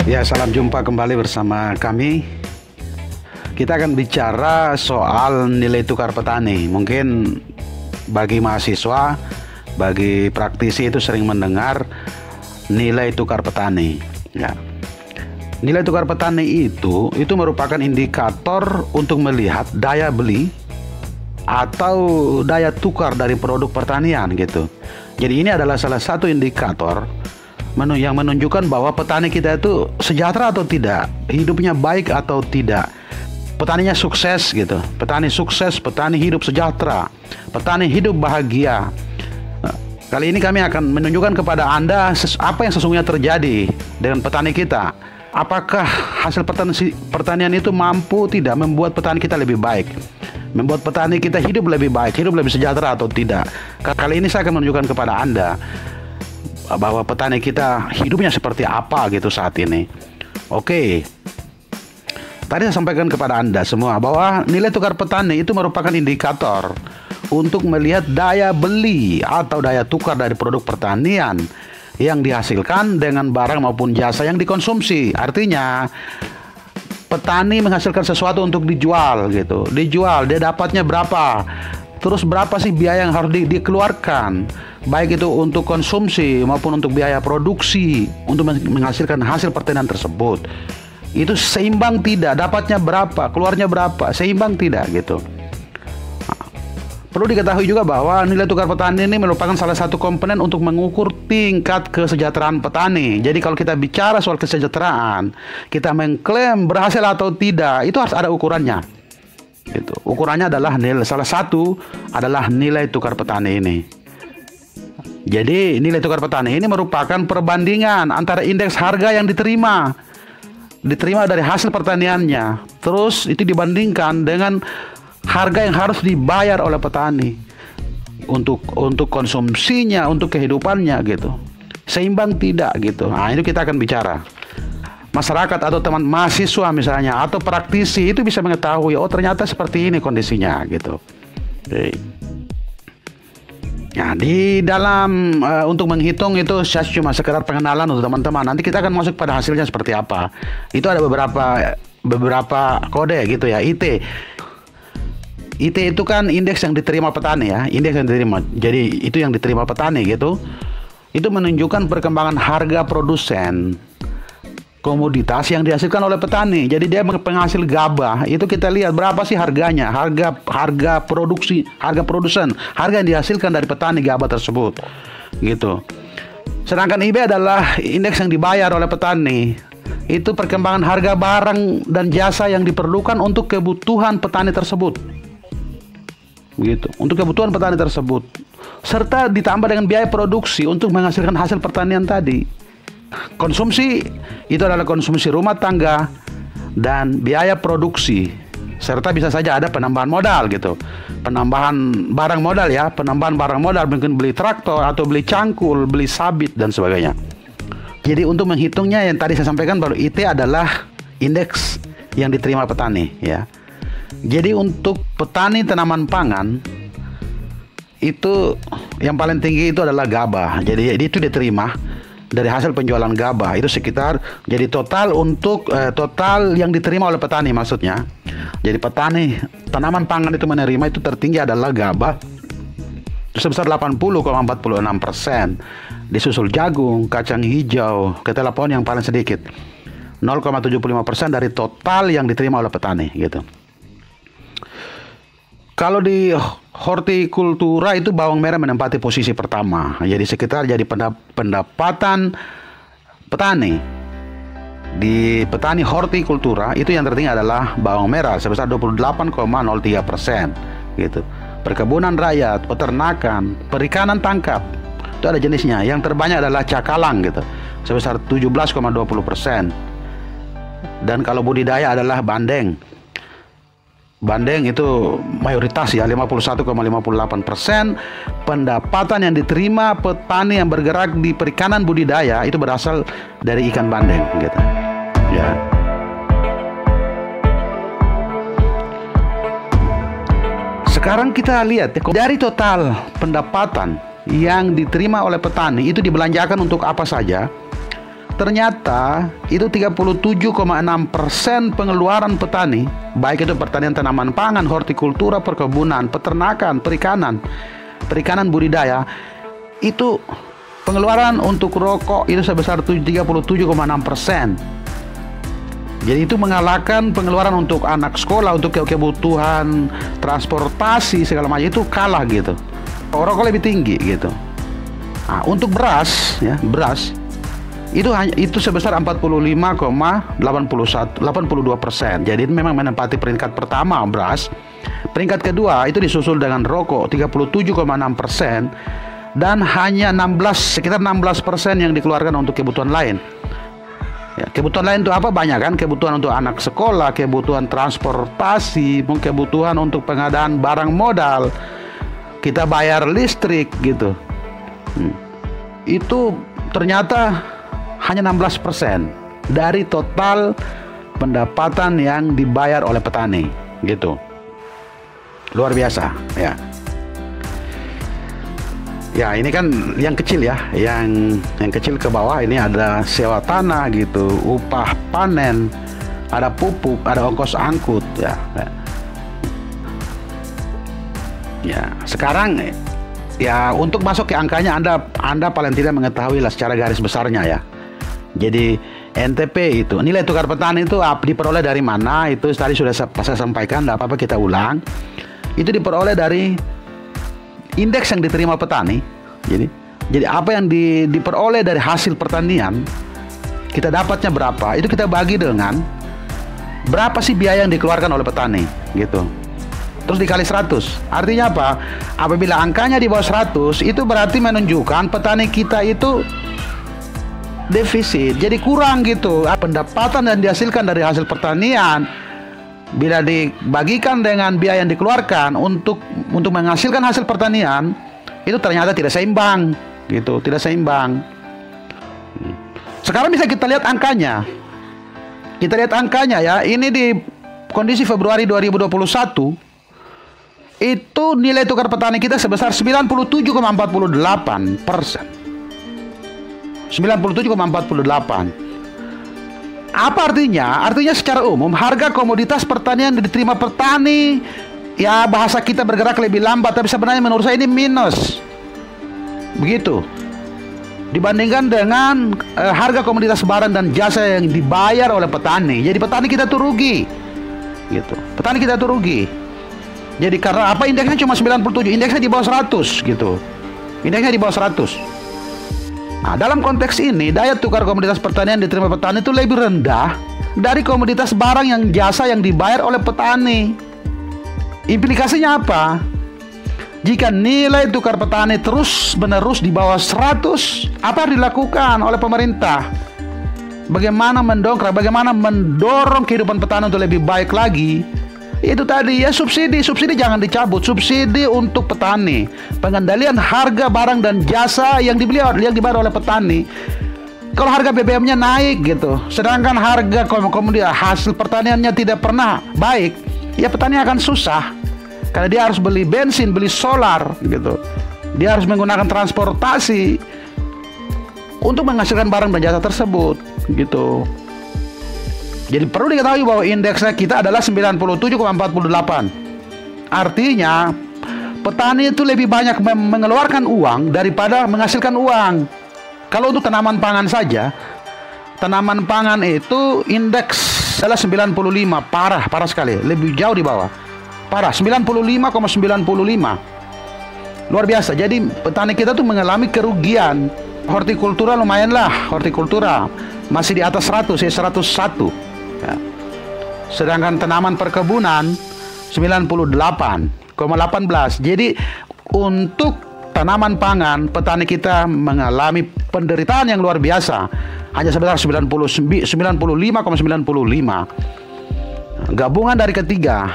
Ya, salam jumpa kembali bersama kami. Kita akan bicara soal nilai tukar petani. Mungkin bagi mahasiswa, bagi praktisi itu sering mendengar nilai tukar petani. Ya. Nilai tukar petani itu merupakan indikator untuk melihat daya beli atau daya tukar dari produk pertanian gitu. Jadi ini adalah salah satu indikator yang menunjukkan bahwa petani kita itu sejahtera atau tidak, hidupnya baik atau tidak, petaninya sukses gitu, petani sukses, petani hidup sejahtera, petani hidup bahagia. Kali ini kami akan menunjukkan kepada Anda apa yang sesungguhnya terjadi dengan petani kita. Apakah hasil pertanian itu mampu tidak membuat petani kita lebih baik, membuat petani kita hidup lebih baik, hidup lebih sejahtera atau tidak. Kali ini saya akan menunjukkan kepada Anda bahwa petani kita hidupnya seperti apa gitu saat ini. Oke. Tadi saya sampaikan kepada Anda semua bahwa nilai tukar petani itu merupakan indikator untuk melihat daya beli atau daya tukar dari produk pertanian yang dihasilkan dengan barang maupun jasa yang dikonsumsi. Artinya petani menghasilkan sesuatu untuk dijual gitu. Dijual, dia dapatnya berapa? Terus berapa sih biaya yang harus dikeluarkan, baik itu untuk konsumsi maupun untuk biaya produksi untuk menghasilkan hasil pertanian tersebut. Itu seimbang tidak? Dapatnya berapa? Keluarnya berapa? Seimbang tidak gitu. Perlu diketahui juga bahwa nilai tukar petani ini merupakan salah satu komponen untuk mengukur tingkat kesejahteraan petani. Jadi kalau kita bicara soal kesejahteraan, kita mengklaim berhasil atau tidak, itu harus ada ukurannya. Gitu. Ukurannya adalah salah satu adalah nilai tukar petani ini. Jadi nilai tukar petani ini merupakan perbandingan antara indeks harga yang diterima dari hasil pertaniannya, terus itu dibandingkan dengan harga yang harus dibayar oleh petani untuk konsumsinya, untuk kehidupannya gitu. Seimbang tidak gitu. Nah, itu kita akan bicara. Masyarakat atau teman mahasiswa misalnya atau praktisi itu bisa mengetahui, oh ternyata seperti ini kondisinya gitu. Oke. Nah, di dalam untuk menghitung itu saya cuma sekedar pengenalan untuk teman-teman. Nanti kita akan masuk pada hasilnya seperti apa. Itu ada beberapa kode gitu ya, IT. IT itu kan indeks yang diterima petani ya, indeks yang diterima. Jadi itu yang diterima petani gitu. Itu menunjukkan perkembangan harga produsen komoditas yang dihasilkan oleh petani. Jadi dia penghasil gabah. Itu kita lihat berapa sih harganya, harga produksi, harga produsen, harga yang dihasilkan dari petani gabah tersebut. Gitu. Sedangkan IB adalah indeks yang dibayar oleh petani. Itu perkembangan harga barang dan jasa yang diperlukan untuk kebutuhan petani tersebut. Gitu. Untuk kebutuhan petani tersebut. Serta ditambah dengan biaya produksi untuk menghasilkan hasil pertanian tadi. Konsumsi itu adalah konsumsi rumah tangga dan biaya produksi, serta bisa saja ada penambahan modal gitu, penambahan barang modal ya, penambahan barang modal mungkin beli traktor atau beli cangkul, beli sabit dan sebagainya. Jadi untuk menghitungnya yang tadi saya sampaikan bahwa IT adalah indeks yang diterima petani ya. Jadi untuk petani tanaman pangan itu yang paling tinggi itu adalah gabah. Jadi itu diterima dari hasil penjualan gabah itu sekitar, jadi total untuk total yang diterima oleh petani maksudnya. Jadi petani tanaman pangan itu menerima itu tertinggi adalah gabah sebesar 80,46%, disusul jagung, kacang hijau, ketela pohon yang paling sedikit 0,75% dari total yang diterima oleh petani gitu. Kalau di hortikultura itu bawang merah menempati posisi pertama. Jadi sekitar jadi pendapatan petani. Di petani hortikultura itu yang tertinggi adalah bawang merah sebesar 28,03% gitu. Perkebunan rakyat, peternakan, perikanan tangkap itu ada jenisnya. Yang terbanyak adalah cakalang gitu sebesar 17,20%. Dan kalau budidaya adalah bandeng. Bandeng itu mayoritas ya 51,58%. Pendapatan yang diterima petani yang bergerak di perikanan budidaya itu berasal dari ikan bandeng gitu. Ya. Sekarang kita lihat dari total pendapatan yang diterima oleh petani itu dibelanjakan untuk apa saja. ternyata itu 37,6% pengeluaran petani, baik itu pertanian tanaman pangan, hortikultura, perkebunan, peternakan, perikanan budidaya, itu pengeluaran untuk rokok itu sebesar 37,6%. Jadi itu mengalahkan pengeluaran untuk anak sekolah, untuk kebutuhan transportasi segala macam, itu kalah gitu. Rokok lebih tinggi gitu. Nah, untuk beras ya, beras itu sebesar 45,82%. Jadi memang menempati peringkat pertama beras. Peringkat kedua itu disusul dengan rokok 37,6%, dan hanya sekitar 16% yang dikeluarkan untuk kebutuhan lain. Ya, kebutuhan lain itu apa? Banyak kan, kebutuhan untuk anak sekolah, kebutuhan transportasi, kebutuhan untuk pengadaan barang modal, kita bayar listrik gitu. Itu ternyata hanya 16% dari total pendapatan yang dibayar oleh petani gitu. Luar biasa ya. Ya, ini kan yang kecil ya, yang kecil ke bawah ini ada sewa tanah gitu, upah panen, ada pupuk, ada ongkos angkut ya. Ya, sekarang ya untuk masuk ke angkanya Anda paling tidak mengetahui lah secara garis besarnya ya. Jadi NTP itu nilai tukar petani itu diperoleh dari mana? Itu tadi sudah saya sampaikan, tidak apa-apa kita ulang. Itu diperoleh dari indeks yang diterima petani. Jadi apa yang diperoleh dari hasil pertanian, kita dapatnya berapa? Itu kita bagi dengan berapa sih biaya yang dikeluarkan oleh petani gitu. Terus dikali 100. Artinya apa? Apabila angkanya di bawah 100, itu berarti menunjukkan petani kita itu defisit, jadi kurang gitu. Pendapatan yang dihasilkan dari hasil pertanian bila dibagikan dengan biaya yang dikeluarkan untuk menghasilkan hasil pertanian, itu ternyata tidak seimbang gitu, tidak seimbang. Sekarang bisa kita lihat angkanya. Kita lihat angkanya ya. Ini di kondisi Februari 2021, itu nilai tukar petani kita sebesar 97,48%. 97,48. Apa artinya? Artinya secara umum harga komoditas pertanian yang diterima petani, ya bahasa kita bergerak lebih lambat, tapi sebenarnya menurut saya ini minus. Begitu. Dibandingkan dengan harga komoditas barang dan jasa yang dibayar oleh petani. Jadi petani kita tuh rugi. Gitu. Petani kita tuh rugi. Jadi karena apa, indeksnya cuma 97, indeksnya di bawah 100 gitu. Indeksnya di bawah 100. Nah, dalam konteks ini, daya tukar komoditas pertanian diterima petani itu lebih rendah dari komoditas barang yang jasa yang dibayar oleh petani. Implikasinya apa? Jika nilai tukar petani terus-menerus di bawah 100, apa yang dilakukan oleh pemerintah? Bagaimana mendorong kehidupan petani untuk lebih baik lagi? Itu tadi ya, subsidi jangan dicabut, subsidi untuk petani, pengendalian harga barang dan jasa yang dibayar oleh petani. Kalau harga BBM-nya naik gitu, sedangkan harga komoditas hasil pertaniannya tidak pernah baik, ya petani akan susah karena dia harus beli bensin, beli solar gitu. Dia harus menggunakan transportasi untuk menghasilkan barang dan jasa tersebut gitu. Jadi perlu diketahui bahwa indeksnya kita adalah 97,48. Artinya petani itu lebih banyak mengeluarkan uang daripada menghasilkan uang. Kalau untuk tanaman pangan saja, tanaman pangan itu indeks adalah 95, parah sekali, lebih jauh di bawah. Parah, 95,95. Luar biasa. Jadi petani kita tuh mengalami kerugian. Hortikultura lumayan lah, hortikultura masih di atas 100 ya, 101. Ya. Sedangkan tanaman perkebunan 98,18. Jadi untuk tanaman pangan petani kita mengalami penderitaan yang luar biasa, hanya sebesar 95,95. Gabungan dari ketiga,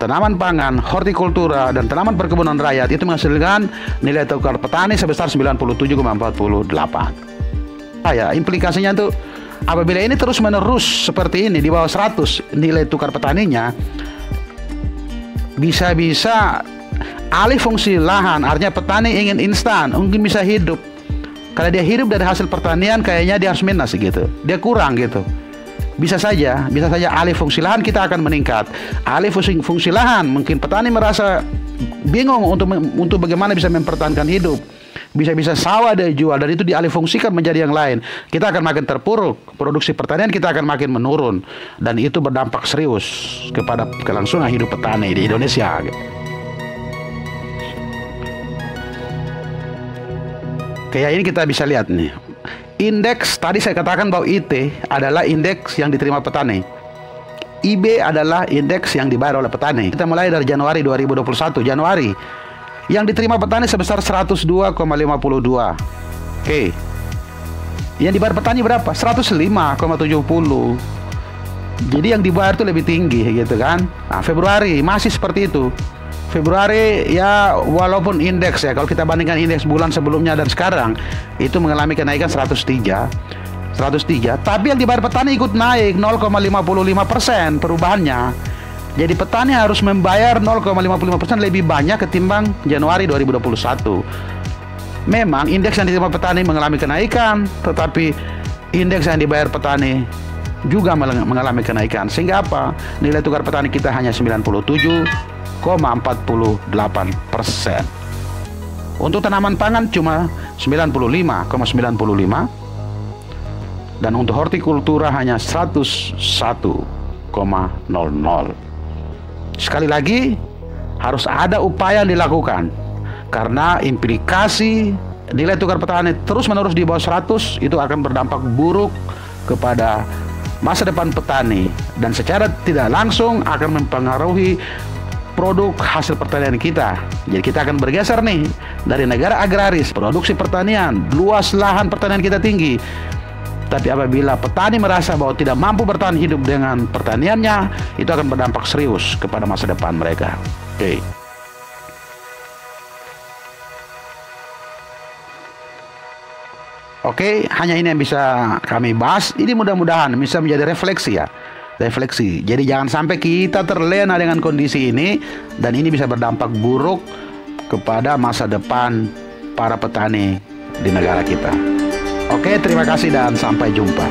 tanaman pangan, hortikultura, dan tanaman perkebunan rakyat itu menghasilkan nilai tukar petani sebesar 97,48. Ya, implikasinya itu apabila ini terus-menerus seperti ini di bawah 100 nilai tukar petaninya, bisa-bisa alih fungsi lahan, artinya petani ingin instan, mungkin bisa hidup Kalau dia hidup dari hasil pertanian, kayaknya dia harus minus gitu. Dia kurang gitu. Bisa saja alih fungsi lahan kita akan meningkat. Alih fungsi lahan, mungkin petani merasa bingung untuk bagaimana bisa mempertahankan hidup. Bisa-bisa sawah dia jual dan itu dialih fungsikan menjadi yang lain. Kita akan makin terpuruk, produksi pertanian kita akan makin menurun, dan itu berdampak serius kepada kelangsungan hidup petani di Indonesia. Kayak ini kita bisa lihat nih. Indeks tadi saya katakan bahwa IT adalah indeks yang diterima petani. IB adalah indeks yang dibayar oleh petani. Kita mulai dari Januari 2021. Januari yang diterima petani sebesar 102,52. Oke. Yang dibayar petani berapa? 105,70. Jadi yang dibayar itu lebih tinggi gitu kan. Nah, Februari masih seperti itu. Februari ya walaupun indeks ya, kalau kita bandingkan indeks bulan sebelumnya dan sekarang, itu mengalami kenaikan 103, tapi yang dibayar petani ikut naik 0,55% perubahannya. Jadi petani harus membayar 0,55% lebih banyak ketimbang Januari 2021. Memang indeks yang diterima petani mengalami kenaikan, tetapi indeks yang dibayar petani juga mengalami kenaikan. Sehingga apa? Nilai tukar petani kita hanya 97,48%. Untuk tanaman pangan cuma 95,95, dan untuk hortikultura hanya 101,00. Sekali lagi harus ada upaya yang dilakukan, karena implikasi nilai tukar petani terus-menerus di bawah 100 itu akan berdampak buruk kepada masa depan petani, dan secara tidak langsung akan mempengaruhi produk hasil pertanian kita. Jadi kita akan bergeser nih dari negara agraris, produksi pertanian, luas lahan pertanian kita tinggi. Tapi apabila petani merasa bahwa tidak mampu bertahan hidup dengan pertaniannya, itu akan berdampak serius kepada masa depan mereka. Oke, hanya ini yang bisa kami bahas. Ini mudah-mudahan bisa menjadi refleksi ya. Refleksi. Jadi jangan sampai kita terlena dengan kondisi ini, dan ini bisa berdampak buruk kepada masa depan para petani di negara kita. Oke, terima kasih dan sampai jumpa.